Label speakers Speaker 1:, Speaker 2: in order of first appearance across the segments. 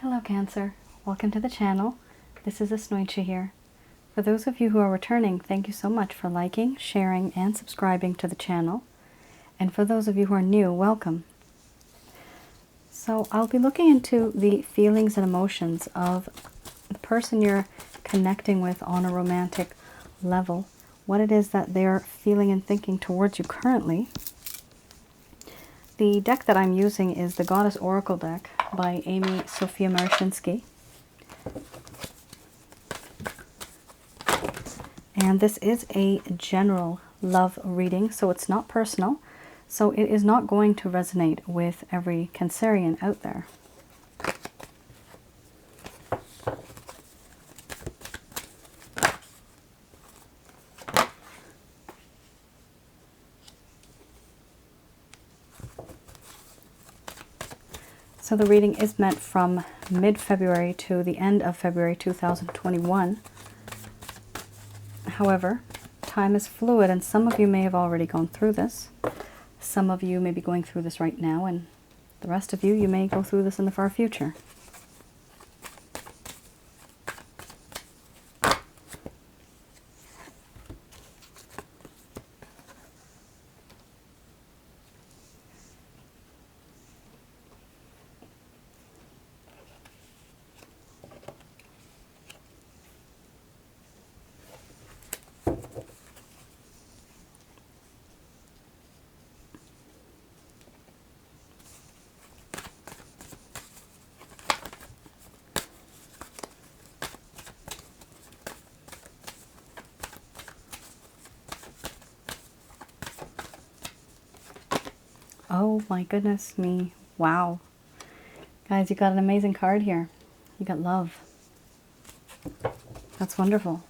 Speaker 1: Hello Cancer, welcome to the channel. This is Asnointia here. For those of you who are returning, thank you so much for liking, sharing, and subscribing to the channel. And for those of you who are new, welcome. So I'll be looking into the feelings and emotions of the person you're connecting with on a romantic level, what it is that they're feeling and thinking towards you currently. The deck that I'm using is the Goddess Oracle deck by Amy Sophia Marashinsky. And this is a general love reading, so it's not personal. So it is not going to resonate with every Cancerian out there. So the reading is meant from mid-February to the end of February 2021. However, time is fluid and some of you may have already gone through this. Some of you may be going through this right now, and the rest of you, you may go through this in the far future. Oh my goodness me. Wow. Guys, you got an amazing card here. You got love. That's wonderful.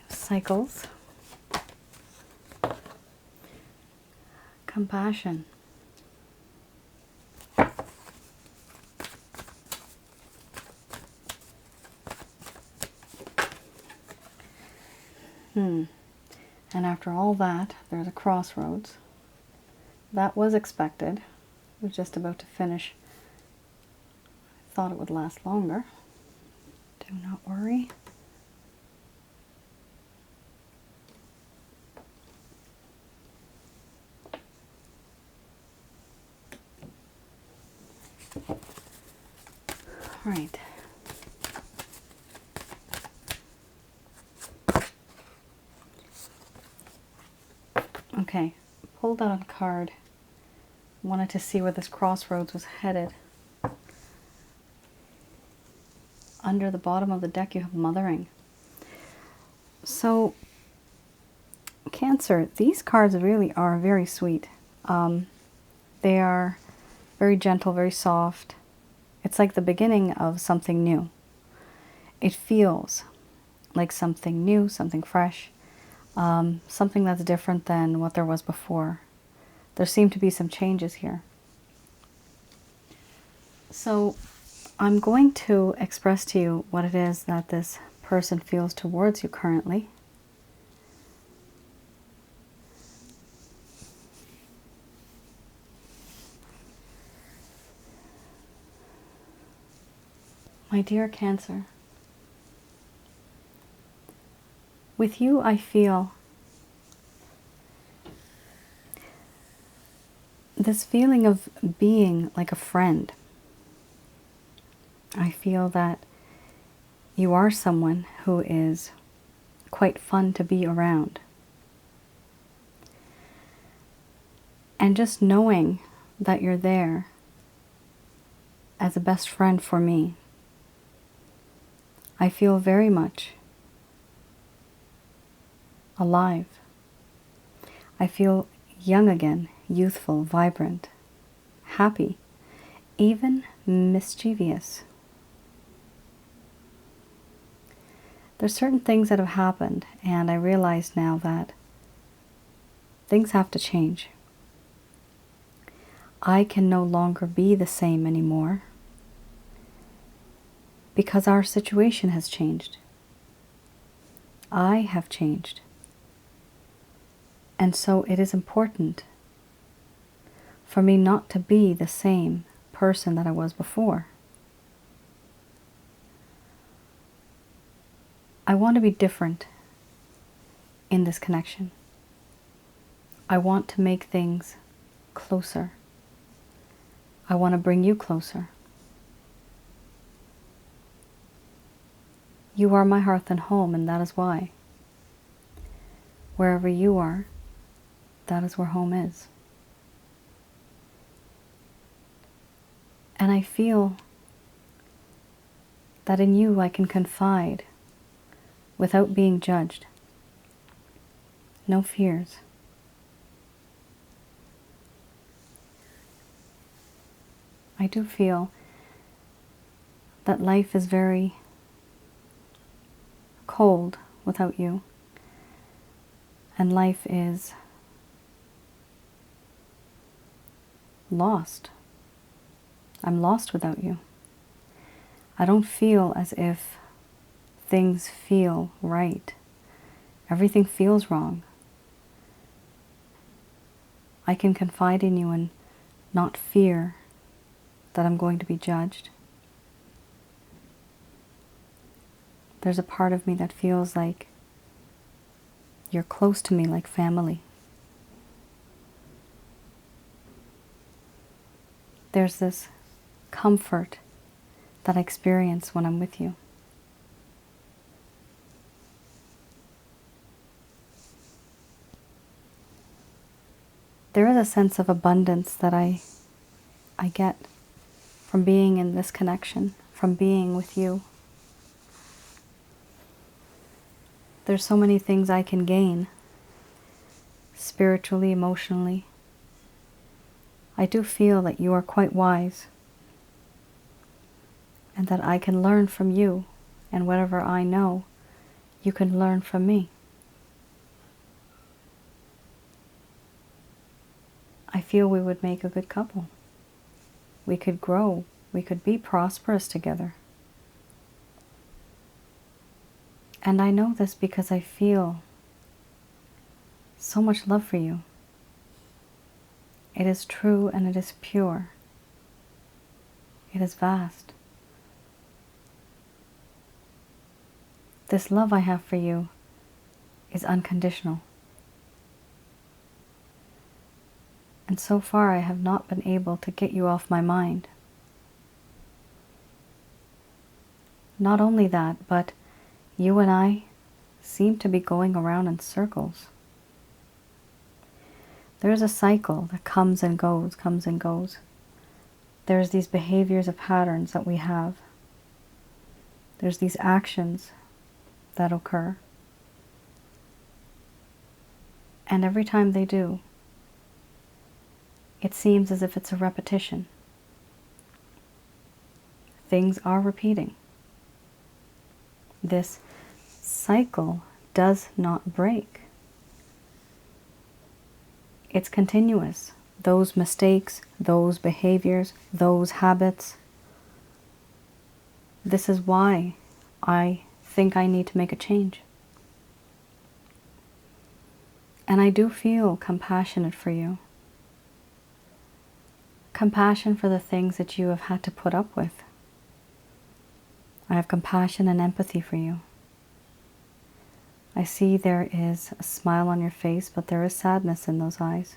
Speaker 1: Cycles. Compassion. And after all that, there's a crossroads. That was expected. It was just about to finish. I thought it would last longer. Do not worry. All right. Okay, pulled out a card. Wanted to see where this crossroads was headed. Under the bottom of the deck you have mothering. So, Cancer, these cards really are very sweet. They are very gentle, very soft. It's like the beginning of something new. It feels like something new, something fresh. Something that's different than what there was before. There seem to be some changes here. So I'm going to express to you what it is that this person feels towards you currently. My dear Cancer, with you I feel this feeling of being like a friend. I feel that you are someone who is quite fun to be around. And just knowing that you're there as a best friend for me, I feel very much alive. I feel young again, youthful, vibrant, happy, even mischievous. There's certain things that have happened, and I realize now that things have to change. I can no longer be the same anymore because our situation has changed. I have changed. And so it is important for me not to be the same person that I was before. I want to be different in this connection. I want to make things closer. I want to bring you closer. You are my hearth and home, and that is why. Wherever you are, that is where home is. And I feel that in you I can confide without being judged. No fears. I do feel that life is very cold without you, and life is lost. I'm lost without you. I don't feel as if things feel right. Everything feels wrong. I can confide in you and not fear that I'm going to be judged. There's a part of me that feels like you're close to me, like family. There's this comfort that I experience when I'm with you. There is a sense of abundance that I get from being in this connection, from being with you. There's so many things I can gain, spiritually, emotionally. I do feel that you are quite wise, and that I can learn from you, and whatever I know, you can learn from me. I feel we would make a good couple. We could grow. We could be prosperous together. And I know this because I feel so much love for you. It is true and it is pure. It is vast. This love I have for you is unconditional. And so far I have not been able to get you off my mind. Not only that, but you and I seem to be going around in circles. There's a cycle that comes and goes, comes and goes. There's these behaviors of patterns that we have. There's these actions that occur. And every time they do, it seems as if it's a repetition. Things are repeating. This cycle does not break. It's continuous. Those mistakes, those behaviors, those habits. This is why I think I need to make a change. And I do feel compassionate for you. Compassion for the things that you have had to put up with. I have compassion and empathy for you. I see there is a smile on your face, but there is sadness in those eyes.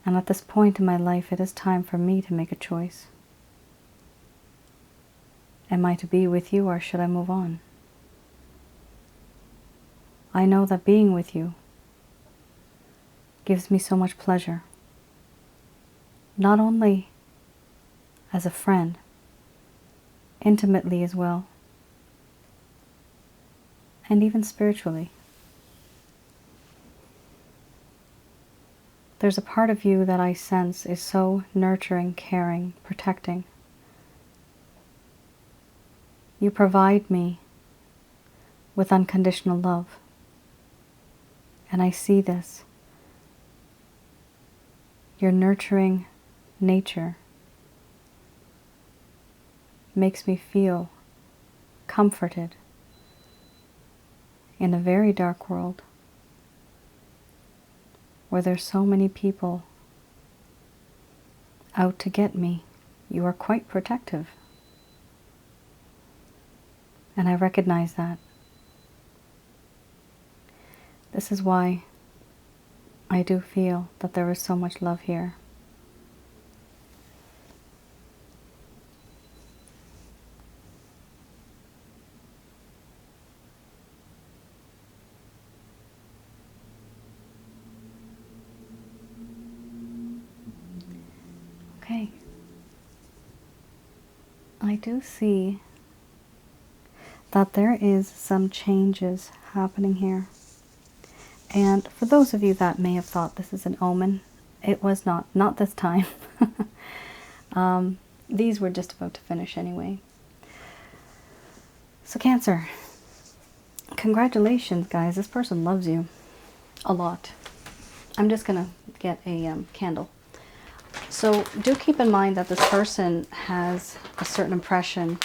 Speaker 1: And at this point in my life, it is time for me to make a choice. Am I to be with you, or should I move on? I know that being with you gives me so much pleasure. Not only as a friend, intimately as well, and even spiritually. There's a part of you that I sense is so nurturing, caring, protecting. You provide me with unconditional love. And I see this. Your nurturing nature makes me feel comforted in a very dark world where there's so many people out to get me, you are quite protective. And I recognize that. This is why I do feel that there is so much love here. Okay. I do see that there is some changes happening here. And for those of you that may have thought this is an omen, it was not this time. These were just about to finish anyway. So Cancer, congratulations guys, this person loves you a lot. I'm just gonna get a candle. So do keep in mind that this person has a certain impression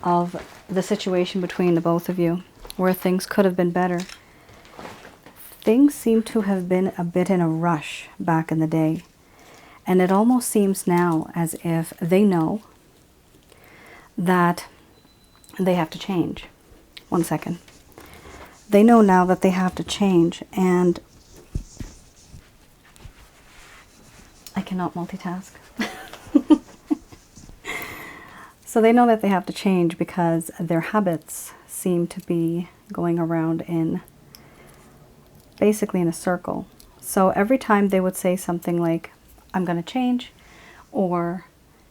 Speaker 1: of the situation between the both of you, where things could have been better. Things seem to have been a bit in a rush back in the day. And it almost seems now as if they know that they have to change. One second. They know now that they have to change, and I cannot multitask. So they know that they have to change because their habits seem to be going around in basically in a circle. So every time they would say something like, I'm going to change, or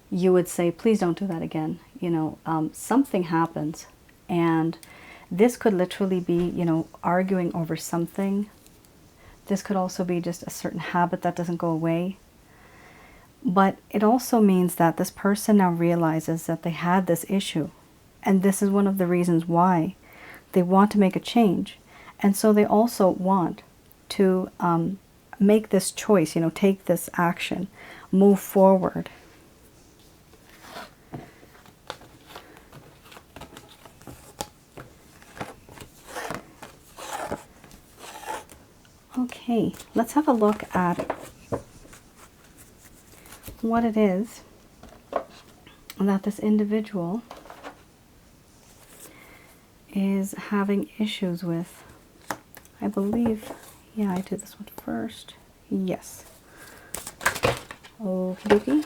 Speaker 1: you would say, please don't do that again. You know, something happens, and this could literally be, you know, arguing over something. This could also be just a certain habit that doesn't go away. But it also means that this person now realizes that they had this issue. And this is one of the reasons why they want to make a change. And so they also want to make this choice, you know, take this action, move forward. Okay, let's have a look at what it is that this individual is having issues with. I believe, yeah, I do this one first. Yes. Okie dokie.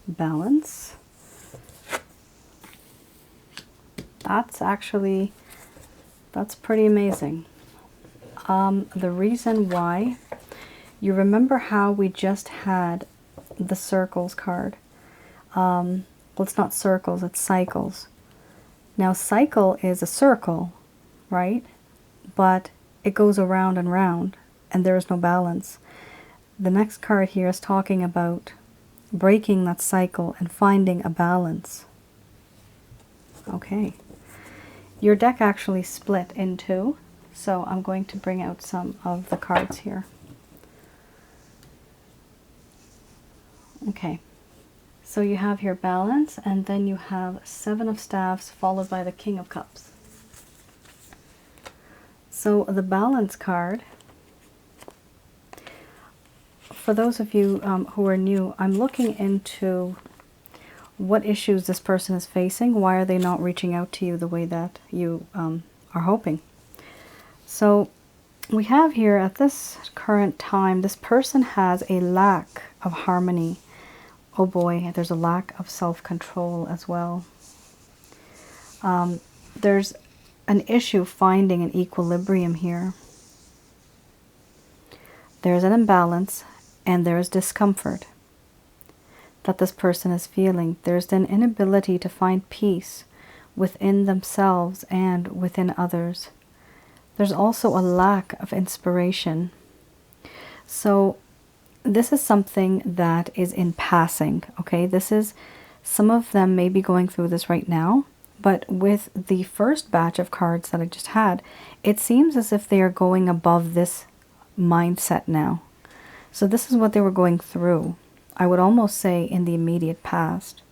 Speaker 1: Balance. That's pretty amazing. The reason why, you remember how we just had the circles card. Well, it's not circles, it's cycles. Now, cycle is a circle, right? But it goes around and round, and there is no balance. The next card here is talking about breaking that cycle and finding a balance. Okay. Your deck actually split in two, so I'm going to bring out some of the cards here. Okay, so you have here balance, and then you have Seven of Staffs followed by the King of Cups. So the balance card, for those of you who are new, I'm looking into what issues this person is facing. Why are they not reaching out to you the way that you are hoping? So we have here at this current time, this person has a lack of harmony. Oh boy, there's a lack of self-control as well. There's an issue finding an equilibrium here. There's an imbalance and there is discomfort that this person is feeling. There's an inability to find peace within themselves and within others. There's also a lack of inspiration. So this is something that is in passing, okay? This is, some of them may be going through this right now, but with the first batch of cards that I just had, it seems as if they are going above this mindset now. So this is what they were going through, I would almost say in the immediate past.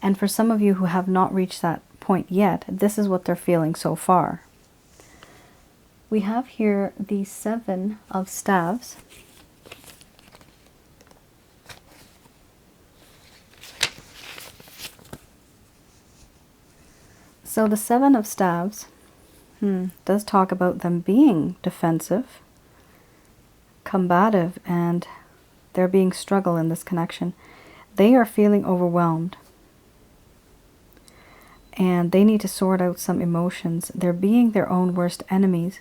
Speaker 1: And for some of you who have not reached that point yet, this is what they're feeling so far. we have here the Seven of Staves. So the Seven of Staves does talk about them being defensive, combative, and there being struggle in this connection. They are feeling overwhelmed and they need to sort out some emotions. They're being their own worst enemy,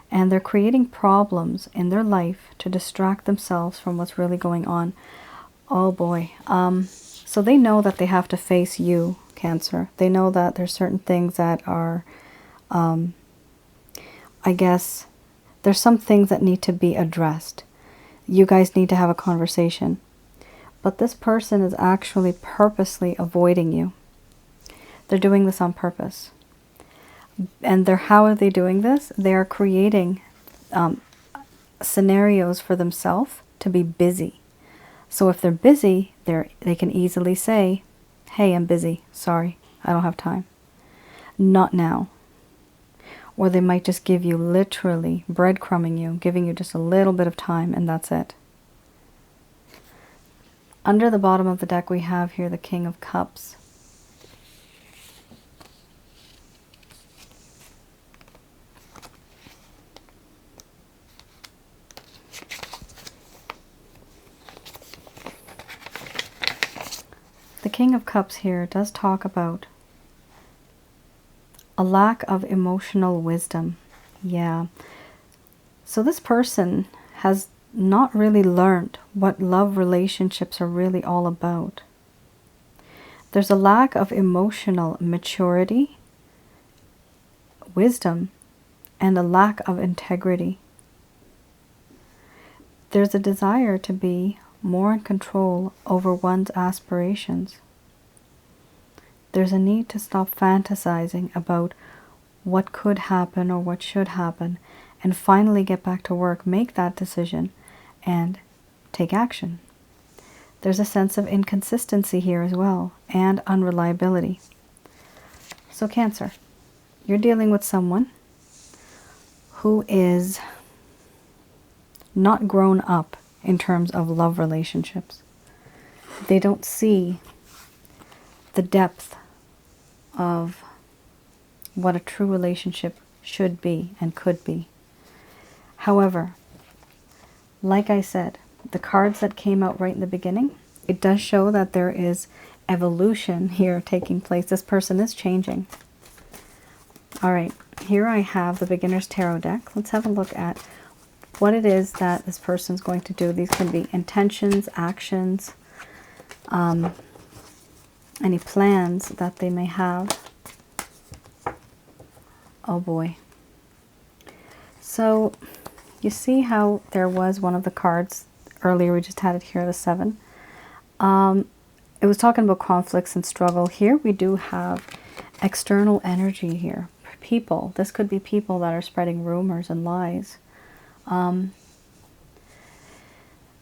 Speaker 1: and they're creating problems in their life to distract themselves from what's really going on. Oh boy. So they know that they have to face you, Cancer. They know that there's certain things that are, I guess, there's some things that need to be addressed. You guys need to have a conversation. But this person is actually purposely avoiding you. They're doing this on purpose. And how are they doing this? They are creating scenarios for themselves to be busy. So if they're busy, they can easily say, hey, I'm busy. Sorry, I don't have time. Not now. Or they might just give you literally breadcrumbing you, giving you just a little bit of time, and that's it. Under the bottom of the deck, we have here the King of Cups. The King of Cups here does talk about a lack of emotional wisdom. Yeah. So this person has not really learned what love relationships are really all about. There's a lack of emotional maturity, wisdom, and a lack of integrity. There's a desire to be more in control over one's aspirations. There's a need to stop fantasizing about what could happen or what should happen and finally get back to work, make that decision, and take action. There's a sense of inconsistency here as well, and unreliability. So Cancer, you're dealing with someone who is not grown up in terms of love relationships. They don't see the depth of what a true relationship should be and could be. However, like I said, the cards that came out right in the beginning, it does show that there is evolution here taking place. This person is changing. All right, here I have the Beginner's Tarot deck. Let's have a look at what it is that this person's going to do. These can be intentions, actions, any plans that they may have. Oh boy. So you see how there was one of the cards earlier, we just had it here, the 7. It was talking about conflicts and struggle. Here we do have external energy here. People. This could be people that are spreading rumors and lies.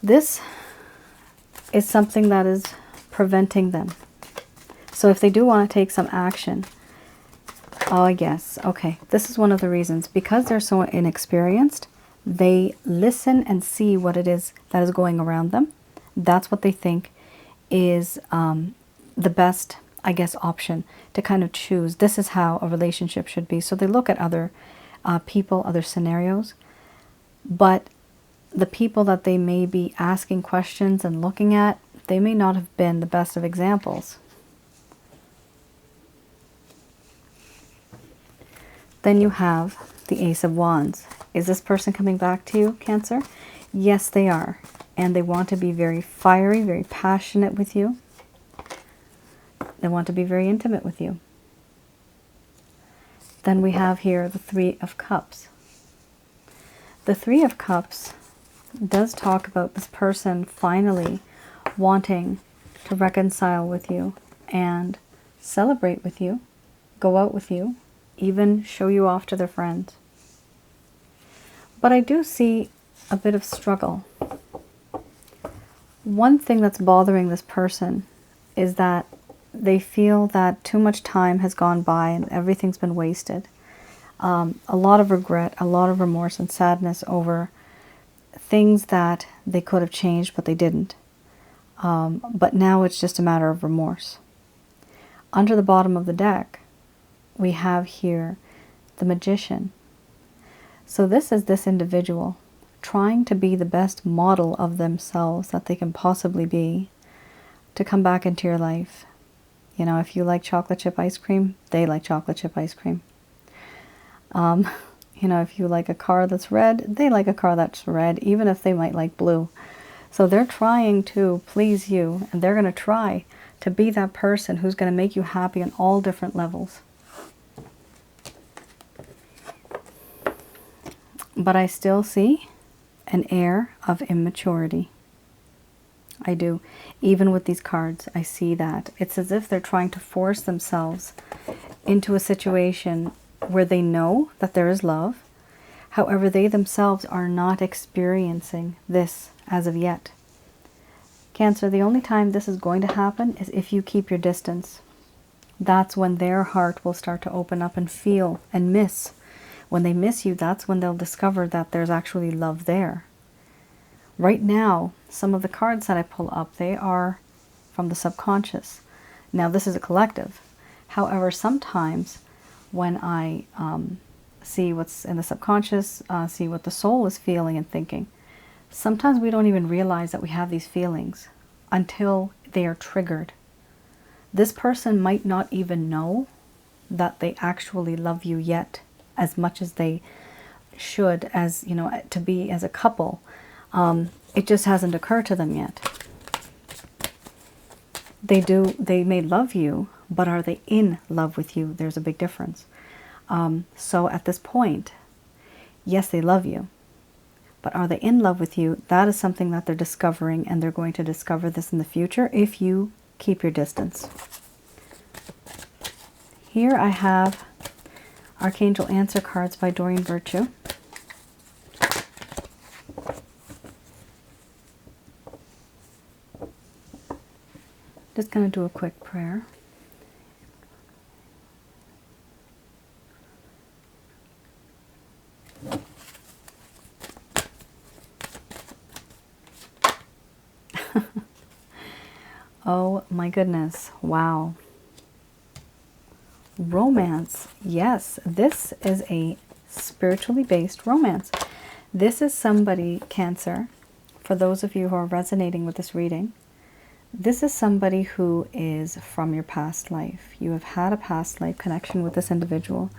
Speaker 1: This is something that is preventing them. So if they do want to take some action, oh yes, okay, this is one of the reasons. Because they're so inexperienced, they listen and see what it is that is going around them. That's what they think is the best, I guess, option to kind of choose. This is how a relationship should be. So they look at other people, other scenarios, but the people that they may be asking questions and looking at, they may not have been the best of examples. Then you have the Ace of Wands. Is this person coming back to you, Cancer? Yes, they are. And they want to be very fiery, very passionate with you. They want to be very intimate with you. Then we have here the Three of Cups. The Three of Cups does talk about this person finally wanting to reconcile with you and celebrate with you, go out with you, even show you off to their friends. But I do see a bit of struggle. One thing that's bothering this person is that they feel that too much time has gone by and everything's been wasted. A lot of regret, a lot of remorse and sadness over things that they could have changed, but they didn't. But now it's just a matter of remorse. Under the bottom of the deck, we have here the Magician. So this is this individual trying to be the best model of themselves that they can possibly be to come back into your life. You know, if you like chocolate chip ice cream, they like chocolate chip ice cream. You know, if you like a car that's red, they like a car that's red, even if they might like blue. So they're trying to please you, and they're going to try to be that person who's going to make you happy on all different levels. But I still see an air of immaturity. I do. Even with these cards, I see that. It's as if they're trying to force themselves into a situation where they know that there is love. However, they themselves are not experiencing this as of yet. Cancer, the only time this is going to happen is if you keep your distance. That's when their heart will start to open up and feel and miss. When they miss you, that's when they'll discover that there's actually love there. Right now, some of the cards that I pull up, they are from the subconscious. Now, this is a collective. However, sometimes when I see what's in the subconscious, see what the soul is feeling and thinking, sometimes we don't even realize that we have these feelings until they are triggered. This person might not even know that they actually love you yet as much as they should, as, you know, to be as a couple. It just hasn't occurred to them yet. They may love you, but are they in love with you? There's a big difference. So at this point, yes, they love you, but are they in love with you? That is something that they're discovering, and they're going to discover this in the future if you keep your distance. Here I have Archangel Answer cards by Doreen Virtue. Just going to do a quick prayer. Oh my goodness. Wow. Romance. Yes, this is a spiritually based romance. This is somebody, Cancer, for those of you who are resonating with this reading, this is somebody who is from your past life. You have had a past life connection with this individual.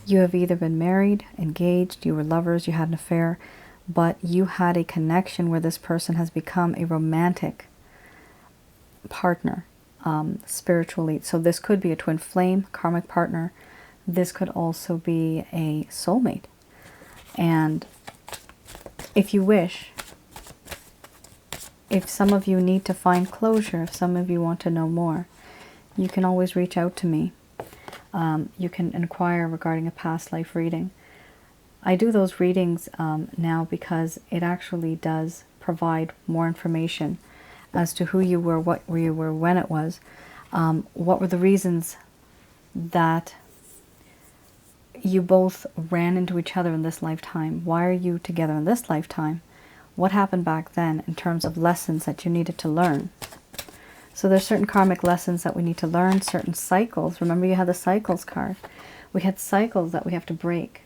Speaker 1: You have either been married, engaged, you were lovers, you had an affair, but you had a connection where this person has become a romantic partner spiritually. So this could be a twin flame, karmic partner. This could also be a soulmate. And if you wish, if some of you need to find closure, if some of you want to know more, you can always reach out to me. You can inquire regarding a past life reading. I do those readings now because it actually does provide more information as to who you were, what you were, when it was, what were the reasons that you both ran into each other in this lifetime. Why are you together in this lifetime? What happened back then in terms of lessons that you needed to learn? So there's certain karmic lessons that we need to learn, certain cycles. Remember, you had the cycles card. We had cycles that we have to break.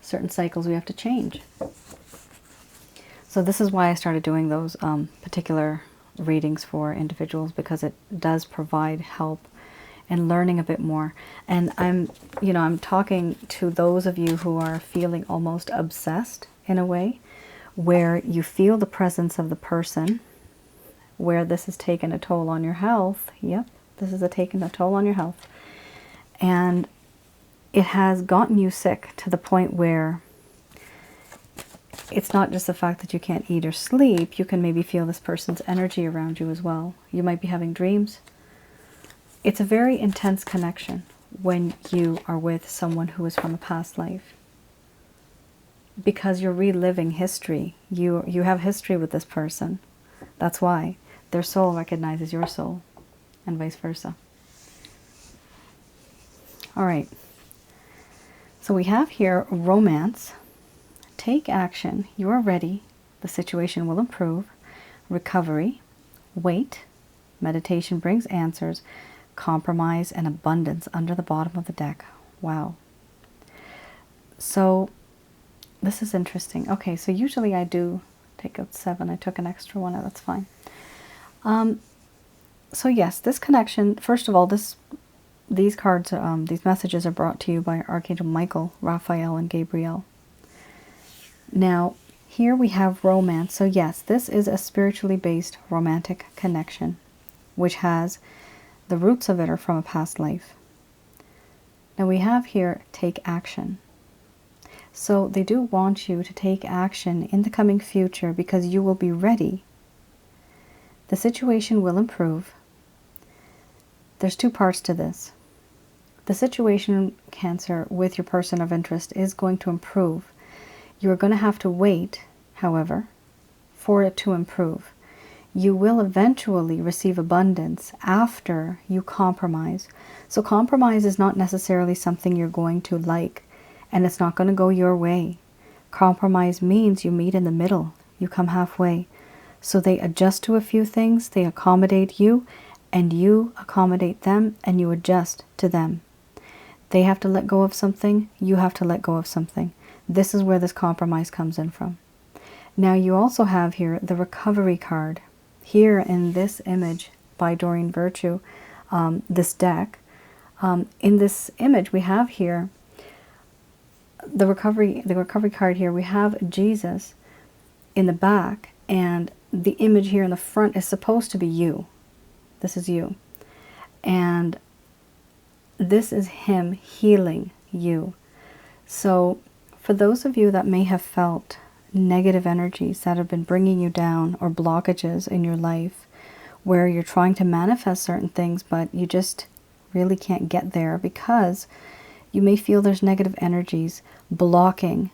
Speaker 1: Certain cycles we have to change. So this is why I started doing those particular readings for individuals, because it does provide help in learning a bit more. And I'm talking to those of you who are feeling almost obsessed in a way, where you feel the presence of the person, where this has taken a toll on your health. Yep, this is taken a toll on your health. And it has gotten you sick to the point where it's not just the fact that you can't eat or sleep. You can maybe feel this person's energy around you as well. You might be having dreams. It's a very intense connection when you are with someone who is from a past life, because you're reliving history. You have history with this person. That's why their soul recognizes your soul, and vice versa. All right. So we have here romance. Take action. You are ready. The situation will improve. Recovery. Wait. Meditation brings answers. Compromise and abundance under the bottom of the deck. Wow. So this is interesting. Okay, so usually I do take out 7. I took an extra one. That's fine. So yes, this connection, first of all, these cards, these messages are brought to you by Archangel Michael, Raphael, and Gabriel. Now, here we have romance. So yes, this is a spiritually based romantic connection, which has the roots of it are from a past life. Now we have here, take action. So they do want you to take action in the coming future because you will be ready. The situation will improve. There's 2 parts to this. The situation, Cancer, with your person of interest is going to improve. You are going to have to wait, however, for it to improve. You will eventually receive abundance after you compromise. So compromise is not necessarily something you're going to like, and it's not going to go your way. Compromise means you meet in the middle. You come halfway. So they adjust to a few things, they accommodate you, and you accommodate them, and you adjust to them. They have to let go of something, you have to let go of something. This is where this compromise comes in from. Now you also have here the recovery card. Here in this image by Doreen Virtue, this deck, in this image we have here the recovery card here. We have Jesus in the back, and the image here in the front is supposed to be you. This is you. And this is him healing you. So for those of you that may have felt negative energies that have been bringing you down, or blockages in your life where you're trying to manifest certain things but you just really can't get there because you may feel there's negative energies blocking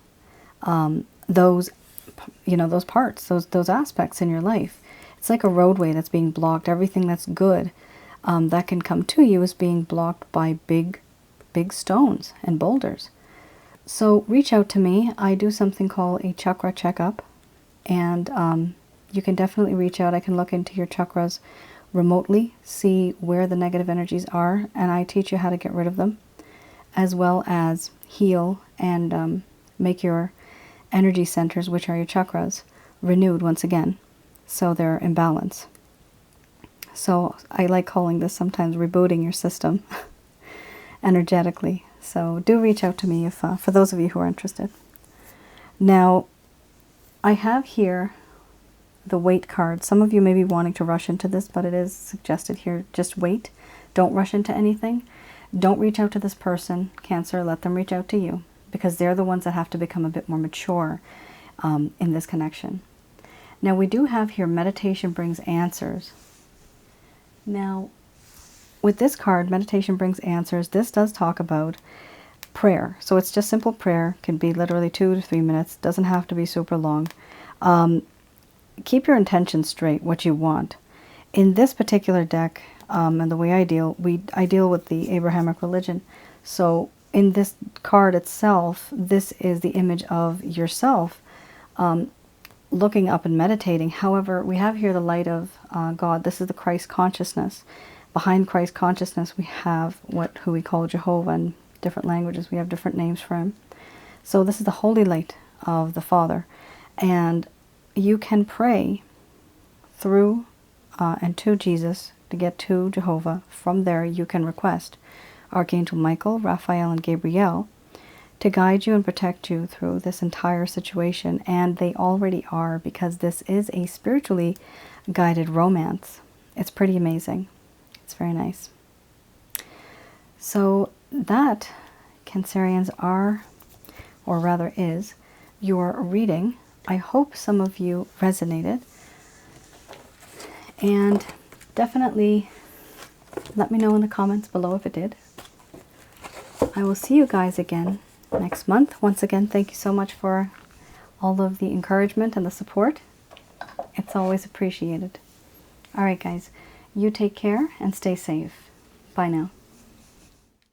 Speaker 1: those parts, those aspects in your life. It's like a roadway that's being blocked. Everything that's good that can come to you is being blocked by big stones and boulders. So reach out to me. I do something called a chakra checkup, and you can definitely reach out. I can look into your chakras remotely, see where the negative energies are, and I teach you how to get rid of them, as well as heal and make your energy centers, which are your chakras, renewed once again, so they're in balance. So I like calling this sometimes rebooting your system energetically. So do reach out to me if for those of you who are interested. Now, I have here the wait card. Some of you may be wanting to rush into this, but it is suggested here, just wait. Don't rush into anything. Don't reach out to this person, Cancer. Let them reach out to you, because they're the ones that have to become a bit more mature in this connection. Now, we do have here meditation brings answers. Now, with this card, meditation brings answers, this does talk about prayer. So it's just simple prayer. Can be literally 2 to 3 minutes. Doesn't have to be super long. Keep your intention straight, what you want. In this particular deck, and the way I deal with the Abrahamic religion. So in this card itself, this is the image of yourself looking up and meditating. However, we have here the light of God. This is the Christ consciousness. Behind Christ consciousness, we have who we call Jehovah. In different languages, we have different names for him. So this is the holy light of the Father. And you can pray through and to Jesus to get to Jehovah. From there, you can request Archangel Michael, Raphael, and Gabriel to guide you and protect you through this entire situation. And they already are, because this is a spiritually guided romance. It's pretty amazing. It's very nice. So that, Cancerians, are, or rather is, your reading. I hope some of you resonated. And definitely let me know in the comments below if it did. I will see you guys again next month. Once again, thank you so much for all of the encouragement and the support. It's always appreciated. All right, guys. You take care and stay safe. Bye now.